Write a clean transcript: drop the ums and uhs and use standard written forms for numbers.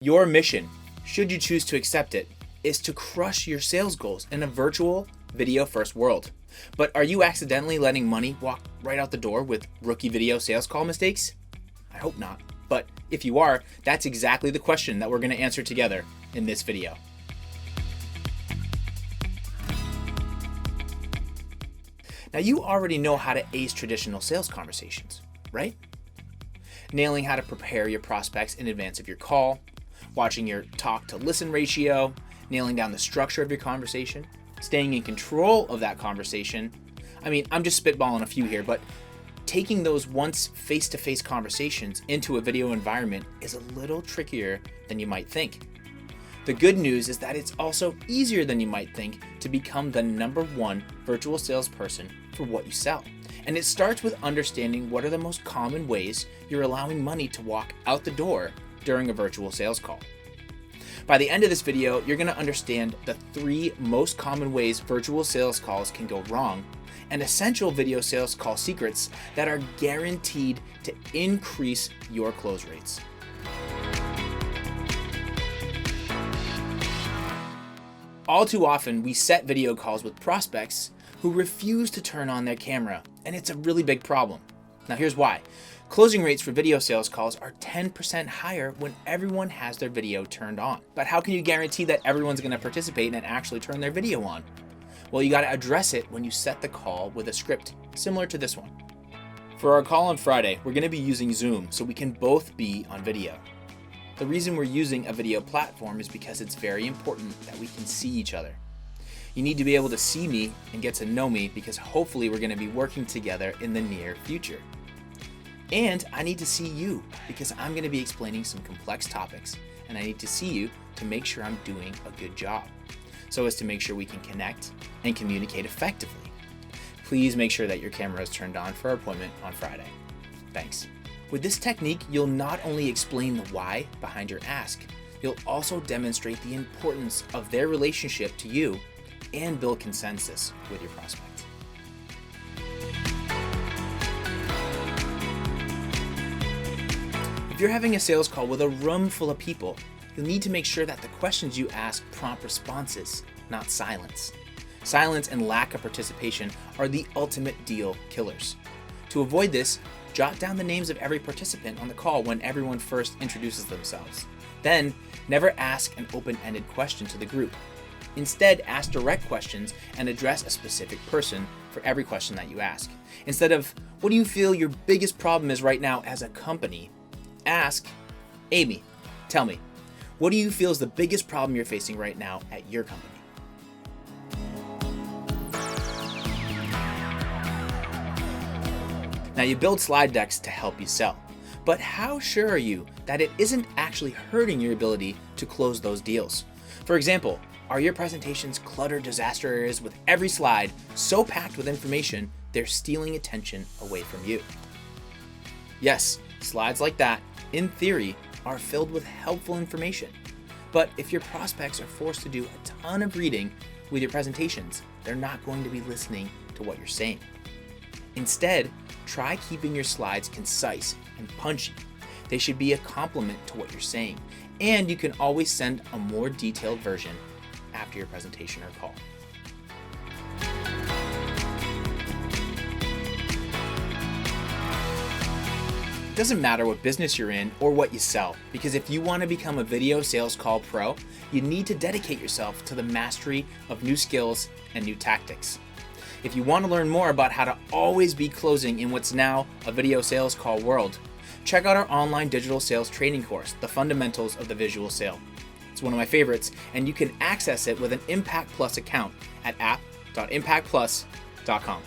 Your mission, should you choose to accept it, is to crush your sales goals in a virtual, video-first world. But are you accidentally letting money walk right out the door with rookie video sales call mistakes? I hope not. But if you are, that's exactly the question that we're going to answer together in this video. Now, you already know how to ace traditional sales conversations, right? Nailing how to prepare your prospects in advance of your call, watching your talk to listen ratio, nailing down the structure of your conversation, staying in control of that conversation. I mean, I'm just spitballing a few here, but taking those once face-to-face conversations into a video environment is a little trickier than you might think. The good news is that it's also easier than you might think to become the #1 virtual salesperson for what you sell. And it starts with understanding what are the most common ways you're allowing money to walk out the door during a virtual sales call. By the end of this video, you're going to understand the 3 most common ways virtual sales calls can go wrong and essential video sales call secrets that are guaranteed to increase your close rates. All too often, we set video calls with prospects who refuse to turn on their camera, and it's a really big problem. Now here's why. Closing rates for video sales calls are 10% higher when everyone has their video turned on. But how can you guarantee that everyone's going to participate and actually turn their video on? Well, you got to address it when you set the call with a script similar to this one. For our call on Friday, we're going to be using Zoom so we can both be on video. The reason we're using a video platform is because it's very important that we can see each other. You need to be able to see me and get to know me because hopefully we're going to be working together in the near future. And I need to see you because I'm going to be explaining some complex topics and I need to see you to make sure I'm doing a good job so as to make sure we can connect and communicate effectively. Please make sure that your camera is turned on for our appointment on Friday. Thanks. With this technique, you'll not only explain the why behind your ask, you'll also demonstrate the importance of their relationship to you and build consensus with your prospect. If you're having a sales call with a room full of people, you'll need to make sure that the questions you ask prompt responses, not silence. Silence and lack of participation are the ultimate deal killers. To avoid this, jot down the names of every participant on the call when everyone first introduces themselves. Then, never ask an open-ended question to the group. Instead, ask direct questions and address a specific person for every question that you ask. Instead of, what do you feel your biggest problem is right now as a company? Ask, Amy, tell me, what do you feel is the biggest problem you're facing right now at your company? Now you build slide decks to help you sell, but how sure are you that it isn't actually hurting your ability to close those deals? For example, are your presentations cluttered disaster areas with every slide so packed with information they're stealing attention away from you? Yes, slides like that, in theory, are filled with helpful information. But if your prospects are forced to do a ton of reading with your presentations, they're not going to be listening to what you're saying. Instead, try keeping your slides concise and punchy. They should be a complement to what you're saying, and you can always send a more detailed version after your presentation or call. It doesn't matter what business you're in or what you sell, because if you want to become a video sales call pro, you need to dedicate yourself to the mastery of new skills and new tactics. If you want to learn more about how to always be closing in what's now a video sales call world, check out our online digital sales training course, The Fundamentals of the Visual Sale. It's one of my favorites, and you can access it with an Impact Plus account at app.impactplus.com.